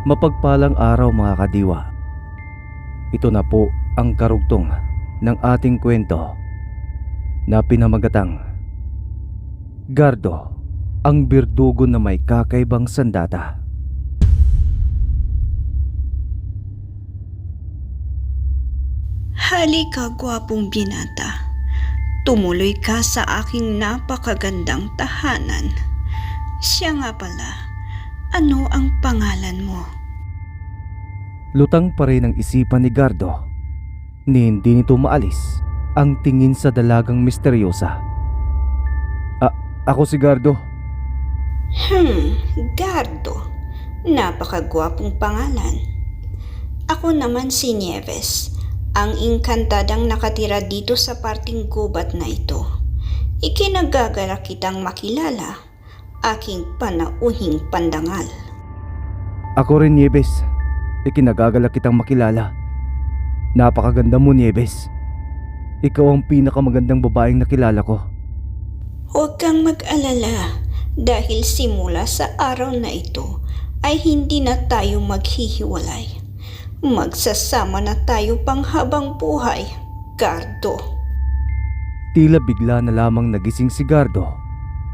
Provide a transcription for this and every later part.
Mapagpalang araw mga kadiwa. Ito na po ang karugtong ng ating kwento na pinamagatang Gardo, ang birdugo na may kakaibang sandata. Halika, gwapong binata. Tumuloy ka sa aking napakagandang tahanan. Siya nga pala, ano ang pangalan mo? Lutang pa rin ang isipan ni Gardo ni hindi nito maalis ang tingin sa dalagang misteryosa. Ako si Gardo. Gardo. Napakagwapong pangalan. Ako naman si Nieves, ang inkantadang nakatira dito sa parting gubat na ito. Ikinagagalak kitang makilala, aking panauhing pandangal. Ako rin, Nieves. Ikinagagalak kitang makilala. Napakaganda mo, Nieves. Ikaw ang pinakamagandang babaeng nakilala ko. Huwag kang mag-alala dahil simula sa araw na ito ay hindi na tayo maghihiwalay. Magsasama na tayo panghabang buhay, Gardo. Tila bigla na lamang nagising si Gardo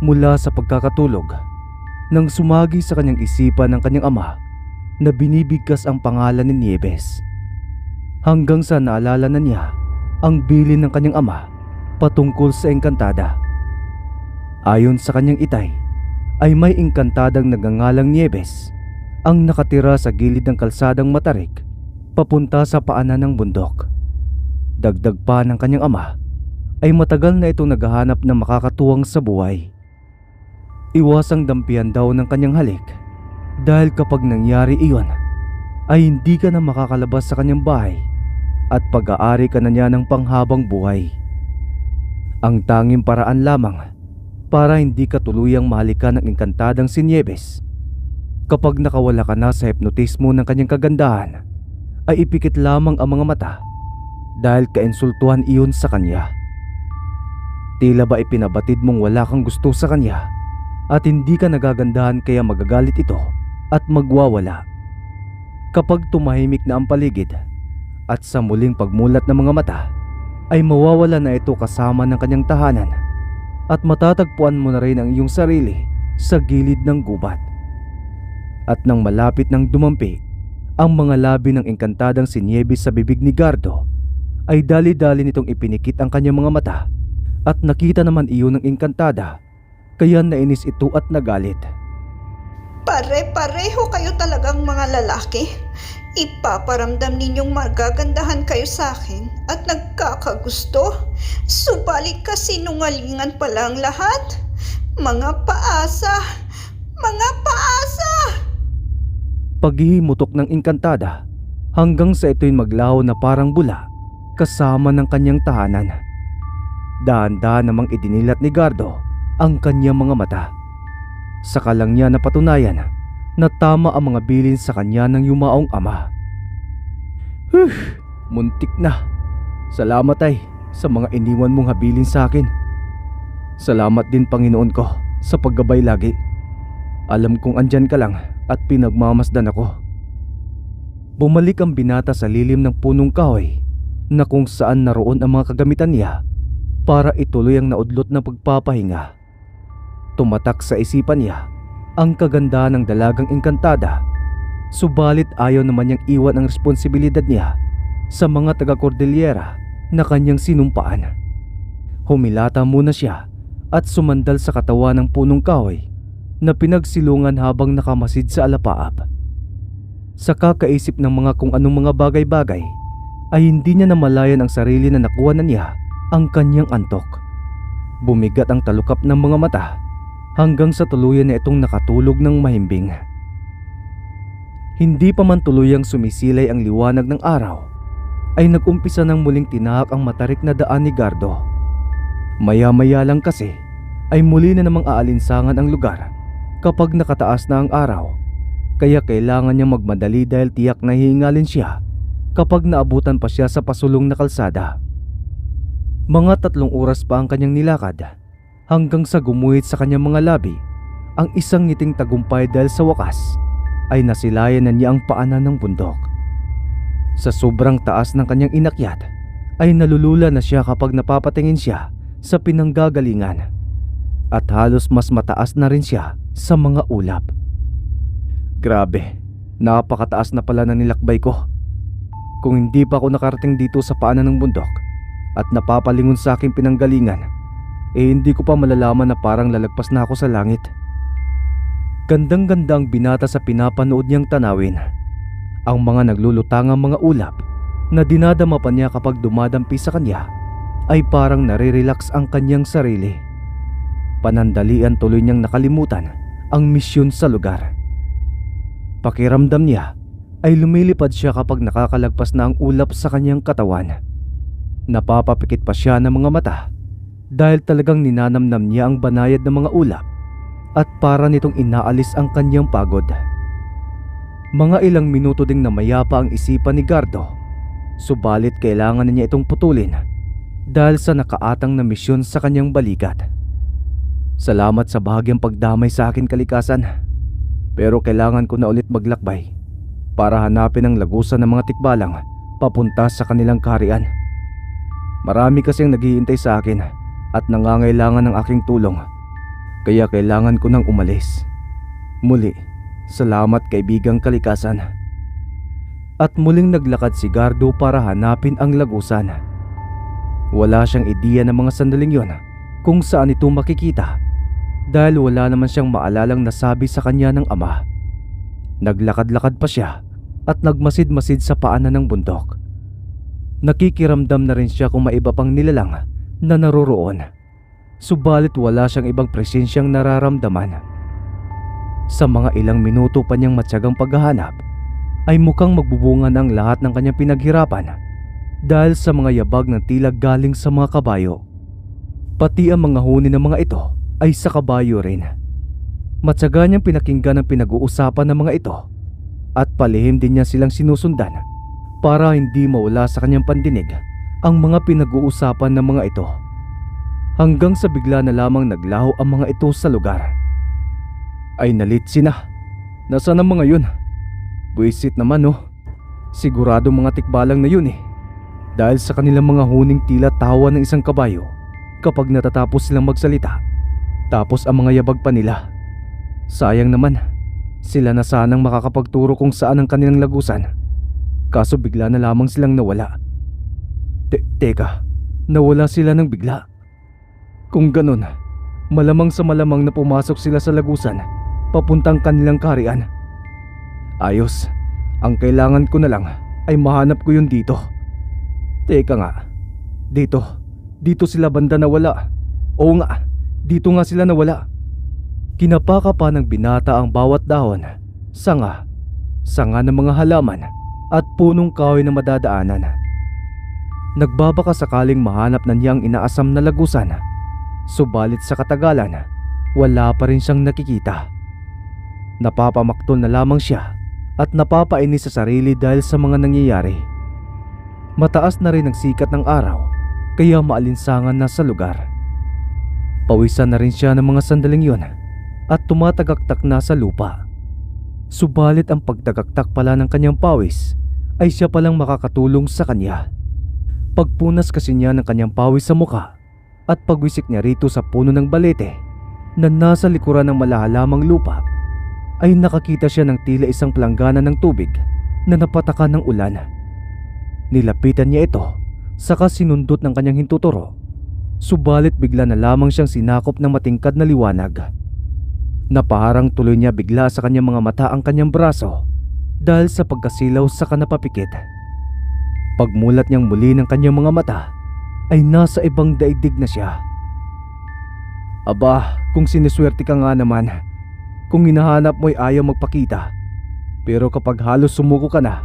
mula sa pagkakatulog nang sumagi sa kanyang isipan ng kanyang ama na binibigkas ang pangalan ni Nieves. Hanggang sa naalala na niya ang bilin ng kanyang ama patungkol sa engkantada. Ayon sa kanyang itay ay may engkantadang nagngangalang Nieves ang nakatira sa gilid ng kalsadang matarik papunta sa paanan ng bundok. Dagdag pa ng kanyang ama ay matagal na itong naghahanap ng makakatuwang sa buhay. Iwasang dampian daw ng kanyang halik dahil kapag nangyari iyon ay hindi ka na makakalabas sa kanyang bahay at pag-aari ka na niya ng panghabang buhay. Ang tanging paraan lamang para hindi ka tuluyang mahalikan ng engkantadang si Nieves kapag nakawala ka na sa hipnotismo ng kanyang kagandahan ay ipikit lamang ang mga mata dahil kainsultuhan iyon sa kanya. Tila ba ipinabatid mong wala kang gusto sa kanya at hindi ka nagagandahan kaya magagalit ito at magwawala. Kapag tumahimik na ang paligid at sa muling pagmulat ng mga mata ay mawawala na ito kasama ng kanyang tahanan at matatagpuan mo na rin ang iyong sarili sa gilid ng gubat. At nang malapit ng dumampi ang mga labi ng engkantadang si Nieves sa bibig ni Gardo ay dali-dali nitong ipinikit ang kanyang mga mata at nakita naman iyon ng engkantada kaya nainis ito at nagalit. Pare-pareho kayo talagang mga lalaki. Ipaparamdam ninyong magagandahan kayo sa akin at nagkakagusto. Subalit kasi sinungalingan pala ang lahat. Mga paasa! Mga paasa! Paghihimutok ng engkantada hanggang sa ito'y maglaho na parang bula kasama ng kanyang tahanan. Dahan-dahan namang idinilat ni Gardo ang kanyang mga mata. Saka lang niya napatunayan na tama ang mga bilin sa kanya ng yumaong ama. Muntik na. Salamat ay sa mga iniwan mong habilin sa akin. Salamat din Panginoon ko sa paggabay lagi. Alam kong andyan ka lang at pinagmamasdan ako. Bumalik ang binata sa lilim ng punong kahoy na kung saan naroon ang mga kagamitan niya para ituloy ang naudlot na pagpapahinga. Tumatak sa isipan niya ang kagandahan ng dalagang engkantada, subalit ayaw naman niyang iwan ang responsibilidad niya sa mga taga-Cordillera na kanyang sinumpaan. Humilata muna siya at sumandal sa katawan ng punong kahoy na pinagsilungan habang nakamasid sa alapaap. Sa kakaisip ng mga kung anong mga bagay-bagay ay hindi niya namalayan ang sarili na nakuha na niya ang kanyang antok. Bumigat ang talukap ng mga mata hanggang sa tuluyan na itong nakatulog ng mahimbing. Hindi pa man tuluyang sumisilay ang liwanag ng araw ay nag-umpisa ng muling tinahak ang matarik na daan ni Gardo. Maya-maya lang kasi ay muli na namang aalinsangan ang lugar kapag nakataas na ang araw, kaya kailangan niya magmadali dahil tiyak na hihingalin siya kapag naabutan pa siya sa pasulong na kalsada. Mga 3 oras pa ang kanyang nilakad hanggang sa gumuhit sa kanyang mga labi ang isang ngiting tagumpay dahil sa wakas ay nasilayan na niya ang paanan ng bundok. Sa sobrang taas ng kanyang inakyat ay nalulula na siya kapag napapatingin siya sa pinanggagalingan at halos mas mataas na rin siya sa mga ulap. Grabe, napakataas na pala na nilakbay ko. Kung hindi pa ako nakarating dito sa paanan ng bundok at napapalingon sa aking pinanggalingan, hindi ko pa malalaman na parang lalagpas na ako sa langit. Gandang-ganda ang binata sa pinapanood niyang tanawin. Ang mga naglulutangang mga ulap na dinadama pa niya kapag dumadampi sa kanya ay parang nare-relax ang kanyang sarili. Panandalian tuloy niyang nakalimutan ang misyon sa lugar. Pakiramdam niya ay lumilipad siya kapag nakakalagpas na ang ulap sa kanyang katawan. Napapapikit pa siya ng mga mata dahil talagang ninanamnam niya ang banayad ng mga ulap at para nitong inaalis ang kanyang pagod. Mga ilang minuto ding namayapa ang isipan ni Gardo, subalit kailangan na niya itong putulin dahil sa nakaatang na misyon sa kanyang balikat. Salamat sa bahagyang pagdamay sa akin kalikasan, pero kailangan ko na ulit maglakbay para hanapin ang lagusan ng mga tikbalang papunta sa kanilang kaharian. Marami kasing naghihintay sa akin at nangangailangan ng aking tulong, kaya kailangan ko nang umalis. Muli, salamat kaibigang kalikasan. At muling naglakad si Gardo para hanapin ang lagusan. Wala siyang ideya ng mga sandaling yon kung saan ito makikita dahil wala naman siyang maalalang nasabi sa kanya ng ama. Naglakad-lakad pa siya at nagmasid-masid sa paanan ng bundok. Nakikiramdam na rin siya kung may iba pang nilalang na naroroon, subalit wala siyang ibang presensyang nararamdaman. Sa mga ilang minuto pa niyang matyagang paghahanap ay mukhang magbubunga na ang lahat ng kanyang pinaghirapan dahil sa mga yabag ng tila galing sa mga kabayo. Pati ang mga huni ng mga ito ay sa kabayo rin. Matyaga niyang pinakinggan ang pinag-uusapan ng mga ito at palihim din niya silang sinusundan para hindi mawala sa kanyang pandinig ang mga pinag-uusapan ng mga ito. Hanggang sa bigla na lamang naglaho ang mga ito sa lugar. Ay nalitsi na. Nasaan ang mga yun? Buisit naman oh. Sigurado mga tikbalang na yun eh. Dahil sa kanilang mga huning tila tawa ng isang kabayo kapag natatapos silang magsalita. Tapos ang mga yabag pa nila. Sayang naman, sila na sanang makakapagturo kung saan ang kanilang lagusan. Kaso bigla na lamang silang nawala. Teka, nawala sila ng bigla. Kung ganun, malamang sa malamang na pumasok sila sa lagusan papuntang kanilang kaharian. Ayos, ang kailangan ko na lang ay mahanap ko yun dito. Teka nga, dito sila banda nawala. Oo nga, dito nga sila nawala. Kinapaka pa ng binata ang bawat dahon, sanga ng mga halaman at punong kahoy na madadaanan. Nagbabaka sakaling mahanap na niya ang inaasam na lagusan, subalit sa katagalan, wala pa rin siyang nakikita. Napapamaktol na lamang siya at napapainis sa sarili dahil sa mga nangyayari. Mataas na rin ang sikat ng araw, kaya maalinsangan na sa lugar. Pawisan na rin siya ng mga sandaling yon at tumatagaktak na sa lupa. Subalit ang pagtagaktak pala ng kanyang pawis ay siya palang makakatulong sa kanya. Pagpunas kasi niya ng kanyang pawis sa muka at pagwisik niya rito sa puno ng balete na nasa likuran ng malahalamang lupa, ay nakakita siya ng tila isang planggana ng tubig na napatakan ng ulan. Nilapitan niya ito, saka sinundot ng kanyang hintuturo. Subalit bigla na lamang siyang sinakop ng matingkad na liwanag. Napaharang tuloy niya bigla sa kanyang mga mata ang kanyang braso dahil sa pagkasilaw sa kanapapikit. Pagmulat niyang muli ng kanyang mga mata ay nasa ibang daigdig na siya. Aba, kung siniswerte ka nga naman. Kung hinahanap mo'y ayaw magpakita. Pero kapag halos sumuko ka na,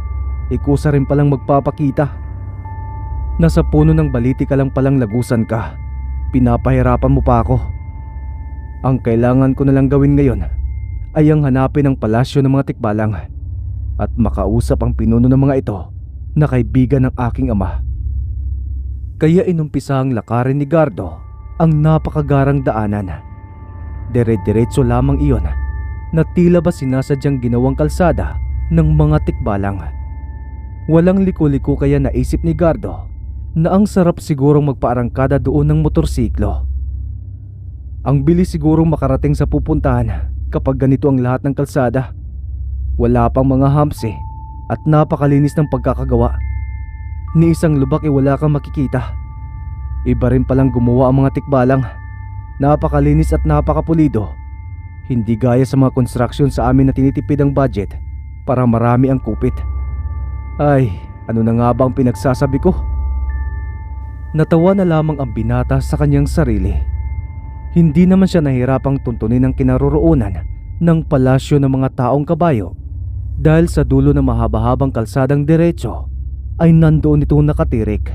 ikusa rin palang magpapakita. Nasa puno ng baliti ka lang palang lagusan ka. Pinapahirapan mo pa ako. Ang kailangan ko na lang gawin ngayon ay ang hanapin ang palasyo ng mga tikbalang at makausap ang pinuno ng mga ito na kaibigan ng aking ama. Kaya inumpisa ang lakarin ni Gardo ang napakagarang daanan. Dire-diretso lamang iyon na tila ba sinasadyang ginawang kalsada ng mga tikbalang. Walang liko-liko kaya naisip ni Gardo na ang sarap sigurong magpaarangkada doon ng motorsiklo. Ang bilis sigurong makarating sa pupuntahan kapag ganito ang lahat ng kalsada. Wala pang mga humps at napakalinis ng pagkakagawa. Ni isang lubak wala kang makikita. Iba rin palang gumawa ang mga tikbalang. Napakalinis at napakapulido. Hindi gaya sa mga construction sa amin na tinitipid ang budget para marami ang kupit. Ay, ano na nga ba ang pinagsasabi ko? Natawa na lamang ang binata sa kanyang sarili. Hindi naman siya nahirapang tuntunin ang kinaroroonan ng palasyo ng mga taong kabayo dahil sa dulo ng mahaba-habang kalsadang diretso ay nandoon itong nakatirik.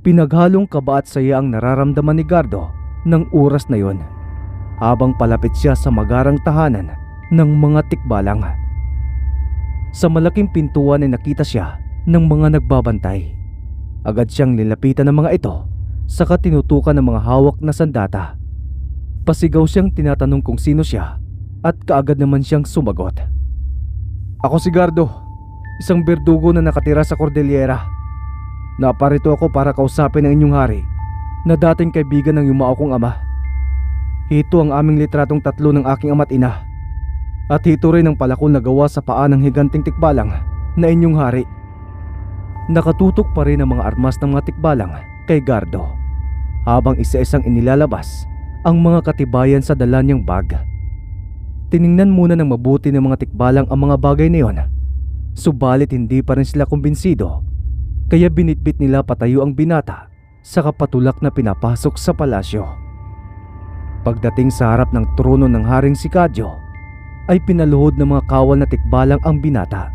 Pinaghalong kaba at saya ang nararamdaman ni Gardo ng oras na yon habang palapit siya sa magarang tahanan ng mga tikbalang. Sa malaking pintuan ay nakita siya ng mga nagbabantay. Agad siyang nilapitan ng mga ito saka tinutukan ng mga hawak na sandata. Pasigaw siyang tinatanong kung sino siya at kaagad naman siyang sumagot. Ako si Gardo, isang berdugo na nakatira sa Cordillera. Naparito ako para kausapin ang inyong hari na dating kaibigan ng yumao kong ama. Hito ang aming litratong 3 ng aking ama't ina. At hito rin ang palakol na gawa sa paa ng higanting tikbalang na inyong hari. Nakatutok pa rin ang mga armas ng mga tikbalang kay Gardo habang isa-isang inilalabas ang mga katibayan sa dala niyang bag. Tiningnan muna ng mabuti ng mga tikbalang ang mga bagay na iyon. Subalit hindi pa rin sila kumbinsido kaya binitbit nila patayo ang binata sa kapatulak na pinapasok sa palasyo. Pagdating sa harap ng trono ng Haring si Kadyo ay pinaluhod ng mga kawal na tikbalang ang binata.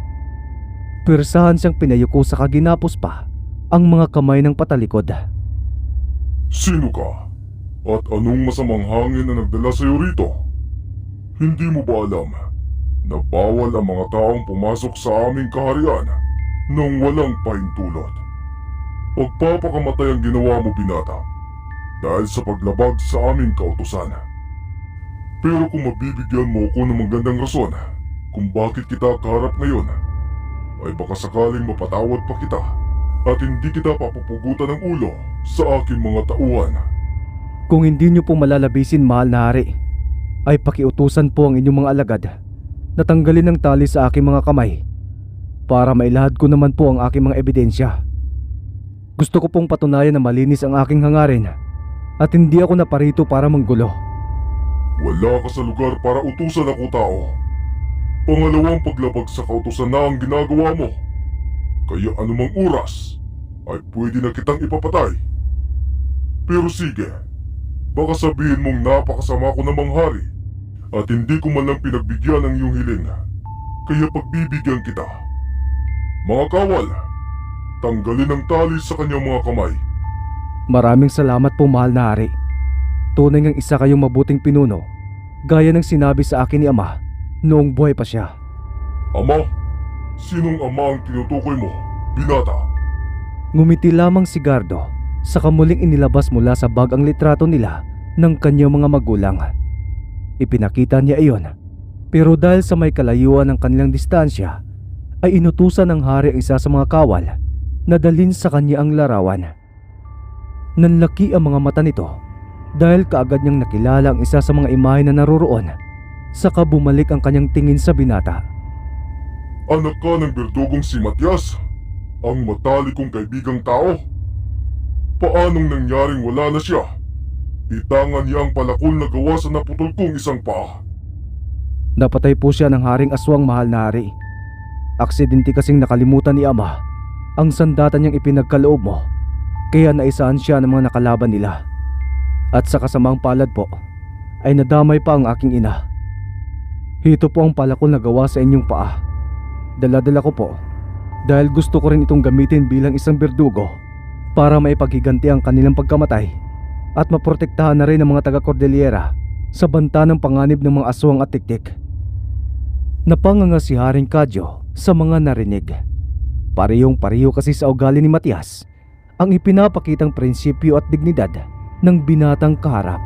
Pirsahan siyang pinayuko sa kaginapos pa ang mga kamay ng patalikod. Sino ka? At anong masamang hangin na nagdala sa'yo rito? Hindi mo ba alam na bawal ang mga taong pumasok sa aming kaharian nang walang pahintulot? Pagpapakamatay ang ginawa mo, binata, dahil sa paglabag sa aming kautusan. Pero kung mabibigyan mo ako ng magandang rason kung bakit kita kaharap ngayon, ay baka sakaling mapatawad pa kita at hindi kita papupugutan ng ulo sa aking mga tauhan. Kung hindi niyo po malalabisin, mahal na hari, ay pakiutusan po ang inyong mga alagad na tanggalin ang tali sa aking mga kamay para mailahad ko naman po ang aking mga ebidensya. Gusto ko pong patunayan na malinis ang aking hangarin at hindi ako naparito para manggulo. Wala ka sa lugar para utusan ako, tao. Pangalawang paglabag sa kautusan na ang ginagawa mo. Kaya anumang oras ay pwede na kitang ipapatay. Pero sige, baka sabihin mong napakasama ko namang hari at hindi ko man lang pinagbigyan ang iyong hiling. Kaya pagbibigyan kita. Mga kawal, tanggalin ang tali sa kanyang mga kamay. Maraming salamat po, mahal na hari. Tunay ngang isa kayong mabuting pinuno, gaya ng sinabi sa akin ni ama noong buhay pa siya. Ama? Sinong ama ang tinutukoy mo, binata? Ngumiti lamang si Gardo saka muling inilabas mula sa bag ang litrato nila ng kanyang mga magulang. Ipinakita niya iyon, pero dahil sa may kalayuan ng kanilang distansya ay inutusan ng hari ang isa sa mga kawal na dalhin sa kanya ang larawan. Nanlaki ang mga mata nito dahil kaagad niyang nakilala ang isa sa mga imahe na naroroon, saka bumalik ang kanyang tingin sa binata. Anak ka ng berdugong si Matias, ang matalikong kaibigang tao. Paanong nangyaring wala na siya? Itangan niya ang palakol na gawa sa naputol kong isang paa. Napatay po siya ng haring aswang, mahal na hari. Aksidente kasing nakalimutan ni ama ang sandata niyang ipinagkaloob mo, kaya naisaan siya ng mga nakalaban nila. At sa kasamang palad po ay nadamay pa ang aking ina. Hito po ang palakol na gawa sa inyong paa. Dala-dala ko po dahil gusto ko rin itong gamitin bilang isang berdugo para maipaghiganti ang kanilang pagkamatay at maprotektahan na rin ang mga taga-Cordillera sa banta ng panganib ng mga aswang at tiktik. Napanganga si Haring Kadyo sa mga narinig. Parehong-pareho kasi sa ugali ni Matias ang ipinapakitang prinsipyo at dignidad ng binatang kaharap.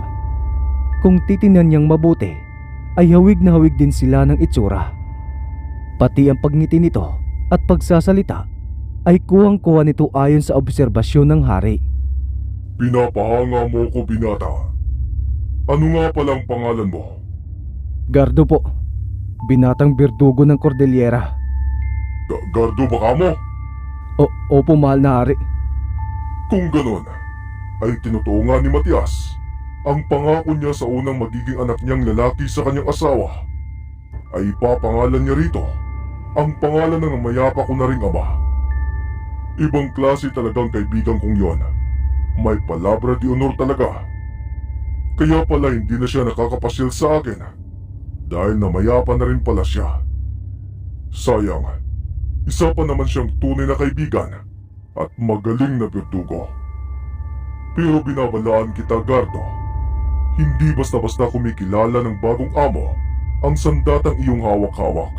Kung titingnan niyang mabuti ay hawig na hawig din sila ng itsura. Pati ang pagngiti nito at pagsasalita ay kuwang-kuwa nito ayon sa obserbasyon ng hari. Pinapahanga mo ko, binata. Ano nga palang pangalan mo? Gardo po, binatang berdugo ng Cordillera. Gardo ba ka mo? Opo, mahal na hari. Kung ganon, ay tinotoo nga ni Matias ang pangako niya sa unang magiging anak niyang lalaki sa kanyang asawa ay ipapangalan niya rito ang pangalan ng mayapa ko na ring ama. Ibang klase talagang kaibigan kong yon. May palabra di honor talaga. Kaya pala hindi na siya nakakapasyal sa akin dahil namayapa na rin pala siya. Sayang, isa pa naman siyang tunay na kaibigan at magaling na berdugo. Pero binabalaan kita, Gardo. Hindi basta-basta kumikilala ng bagong amo ang sandatang iyong hawak-hawak.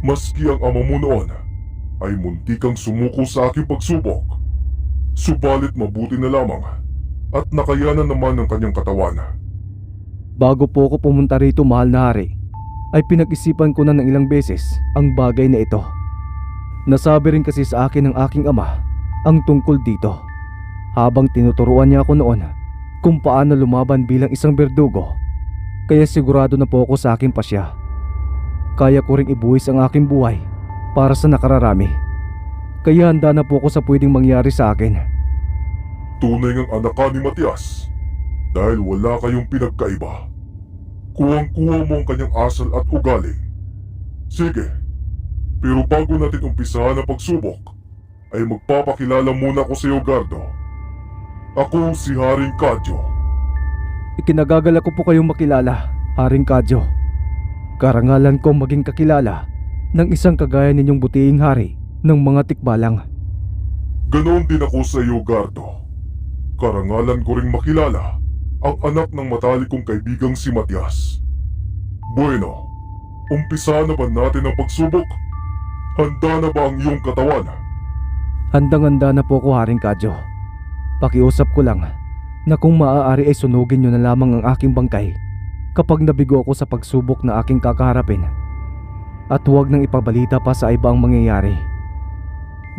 Maski ang ama mo noon ay muntikang sumuko sa aking pagsubok. Subalit mabuti na lamang at nakayanan naman ng kanyang katawan. Bago po ako pumunta rito, mahal na hari, ay pinag-isipan ko na ng ilang beses ang bagay na ito. Nasabi rin kasi sa akin ng aking ama ang tungkol dito habang tinuturuan niya ako noon kung paano lumaban bilang isang berdugo. Kaya sigurado na po ako sa aking pasya. Kaya ko ring ibuwis ang aking buhay para sa nakararami. Kaya handa na po ako sa pwedeng mangyari sa akin. Tunay ngang anak ka ni Matias dahil wala kayong pinagkaiba. Kuwang-kuha mo ang kanyang asal at ugali. Sige, pero bago natin umpisahan ang pagsubok, ay magpapakilala muna ako sa iyo, Gardo. Ako si Haring Kadyo. Ikinagagala ko po kayong makilala, Haring Kadyo. Karangalan ko maging kakilala ng isang kagaya ninyong butihing hari ng mga tikbalang. Ganoon din ako sa iyo, Gardo. Karangalan ko ring makilala ang anak ng matalik kong kaibigang si Matias. Bueno, umpisa na ba natin ang pagsubok? Handa na ba ang iyong katawan? Handang-handa na po ko, Haring Kadyo. Pakiusap ko lang na kung maaari ay sunugin nyo na lamang ang aking bangkay kapag nabigo ako sa pagsubok na aking kakaharapin. At huwag nang ipabalita pa sa iba ang mangyayari.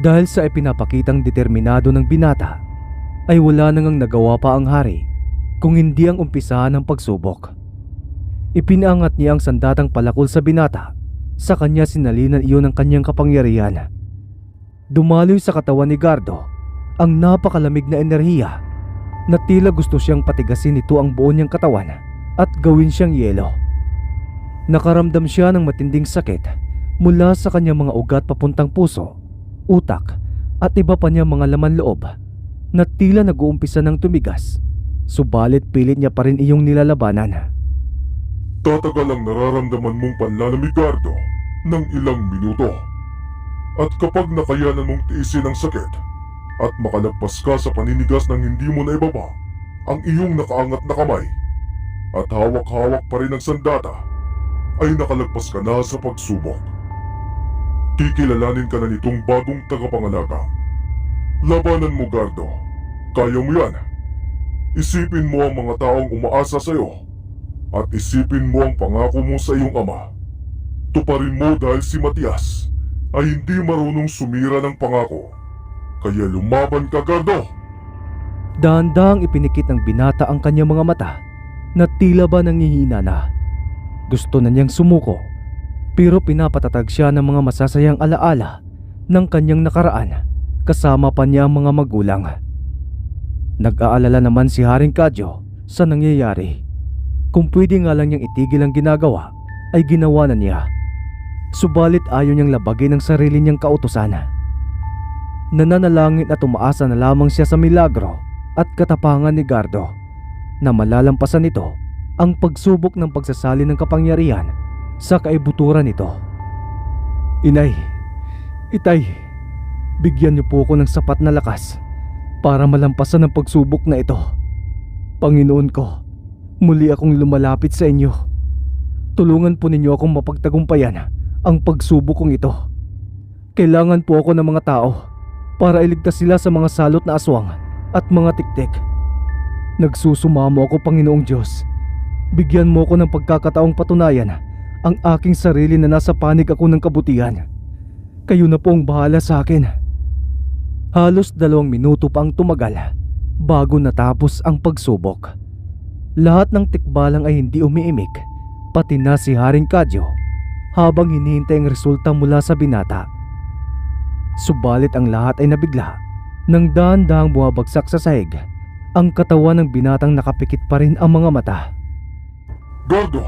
Dahil sa ipinapakitang determinado ng binata, ay wala nang nagawa pa ang hari kung hindi ang umpisahan ng pagsubok. Ipinaangat niya ang sandatang palakol sa binata. Sa kanya sinalinan iyon ng kanyang kapangyarihan. Dumaloy sa katawan ni Gardo ang napakalamig na enerhiya na tila gusto siyang patigasin nito ang buo niyang katawan at gawin siyang yelo. Nakaramdam siya ng matinding sakit mula sa kanyang mga ugat papuntang puso, utak at iba pa niyang mga laman loob na tila nag-uumpisa ng tumigas, subalit pilit niya pa rin iyong nilalabanan. Tatagal ang nararamdaman mong panlalamig, Gardo, ng ilang minuto. At kapag nakayanan mong tiisin ang sakit at makalagpas ka sa paninigas ng hindi mo naibaba ang iyong nakaangat na kamay at hawak-hawak pa rin ang sandata, ay nakalagpas ka na sa pagsubok. Kikilalanin ka na nitong bagong tagapangalaga. Labanan mo, Gardo. Kaya mo yan. Isipin mo ang mga taong umaasa sa iyo at isipin mo ang pangako mo sa iyong ama. Tuparin mo dahil si Matias ay hindi marunong sumira ng pangako. Kaya lumaban ka, Gardo! Dahan-dahang ipinikit ng binata ang kanyang mga mata na tila ba nangihina na. Gusto na niyang sumuko, pero pinapatatag siya ng mga masasayang alaala ng kanyang nakaraan, kasama pa niya ang mga magulang. Nag-aalala naman si Haring Kadyo sa nangyayari. Kung pwede nga lang niyang itigil ang ginagawa, ay ginawa na niya. Subalit ayaw niyang labagin ang sarili niyang kautusan. Nananalangin at umaasa na lamang siya sa milagro at katapangan ni Gardo na malalampasan nito ang pagsubok ng pagsasali ng kapangyarihan sa kaibuturan nito. Inay, Itay, bigyan niyo po ako ng sapat na lakas para malampasan ang pagsubok na ito. Panginoon ko, muli akong lumalapit sa inyo. Tulungan po ninyo akong mapagtagumpayan ang pagsubok kong ito. Kailangan po ako ng mga tao para iligtas sila sa mga salot na aswang at mga tiktik. Nagsusumamo ako, Panginoong Diyos, Bigyan mo ko ng pagkakataong patunayan ang aking sarili na nasa panig ako ng kabutihan. Kayo na po ang bahala sa akin. Halos 2 minuto pa ang tumagal bago natapos ang pagsubok. Lahat ng tikbalang ay hindi umiimik, pati na si Haring Kadyo habang hinihintay ang resulta mula sa binata. Subalit ang lahat ay nabigla nang dahan-dahang bumabagsak sa sahig ang katawan ng binatang nakapikit pa rin ang mga mata. Gardo!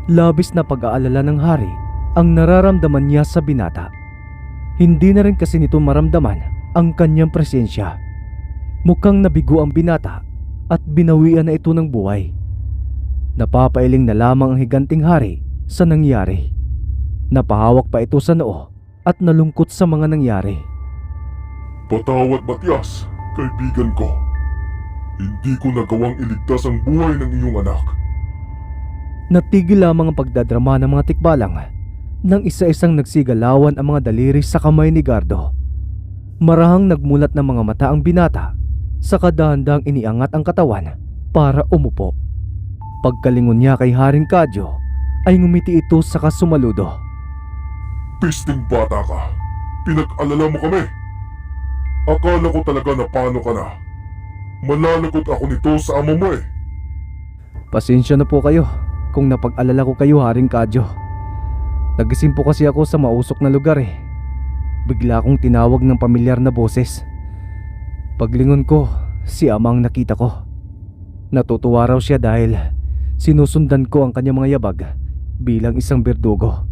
Labis na pag-aalala ng hari ang nararamdaman niya sa binata. Hindi na rin kasi nito maramdaman ang kanyang presensya. Mukhang nabigo ang binata at binawian na ito ng buhay. Napapailing na lamang ang higanting hari sa nangyari. Napahawak pa ito sa noo at nalungkot sa mga nangyari. Patawad, Matias, kaibigan ko. Hindi ko nagawang iligtas ang buhay ng iyong anak. Natigil lamang ang pagdadrama ng mga tikbalang nang isa-isang nagsigalawan ang mga daliri sa kamay ni Gardo. Marahang nagmulat ng mga mata ang binata, saka dahan-dahang iniangat ang katawan para umupo. Pagkalingon niya kay Haring Kadyo ay ngumiti ito saka sumaludo. Pisting bata ka. Pinag-alala mo kami. Akala ko talaga na paano ka na. Malalagot ako nito sa amo mo eh. Pasensya na po kayo kung napag-alala ko kayo, Haring Kadyo. Nagising po kasi ako sa mausok na lugar eh. Bigla akong tinawag ng pamilyar na boses. Paglingon ko, si amang nakita ko. Natutuwa raw siya dahil sinusundan ko ang kanyang mga yabag bilang isang berdugo.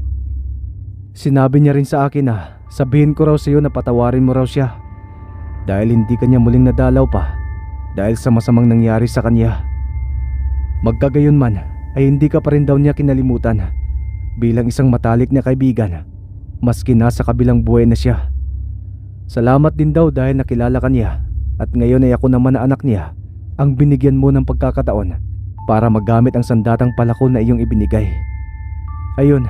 Sinabi niya rin sa akin na sabihin ko raw sa iyo na patawarin mo raw siya dahil hindi kanya muling nadalaw pa dahil sa masamang nangyari sa kanya. Magkagayon man ay hindi ka pa rin daw niya kinalimutan bilang isang matalik na kaibigan maski nasa kabilang buhay na siya. Salamat din daw dahil nakilala ka niya at ngayon ay ako naman na anak niya ang binigyan mo ng pagkakataon para magamit ang sandatang palako na iyong ibinigay. Ayun,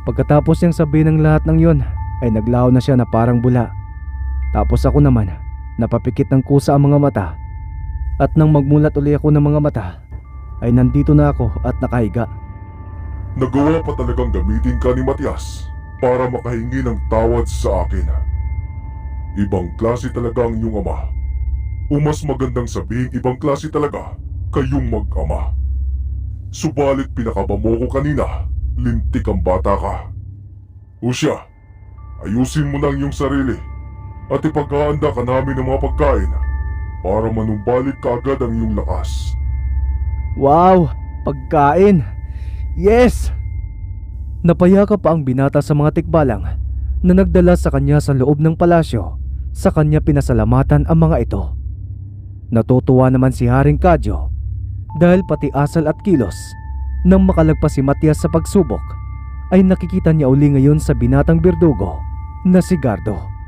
pagkatapos niyang sabihin ng lahat ng yon ay naglaho na siya na parang bula. Tapos ako naman napapikit ng kusa ang mga mata at nang magmulat uli ako ng mga mata ay nandito na ako at nakahiga. Nagawa pa talagang gamitin ka ni Matias para makahingi ng tawad sa akin. Ibang klase talaga ang iyong ama. O mas magandang sabihin ibang klase talaga kayong mag-ama. Subalit pinakaba mo ko kanina, lintik ang bata ka. O siya, ayusin mo na ang iyong sarili at ipag-aanda ka namin ng mga pagkain para manumbalik ka agad ang iyong lakas. Wow! Pagkain! Yes! Napayaka pa ang binata sa mga tikbalang na nagdala sa kanya sa loob ng palasyo. Sa kanya pinasalamatan ang mga ito. Natutuwa naman si Haring Kadyo dahil pati asal at kilos nang makalagpas si Matias sa pagsubok ay nakikita niya uli ngayon sa binatang berdugo na si Gardo.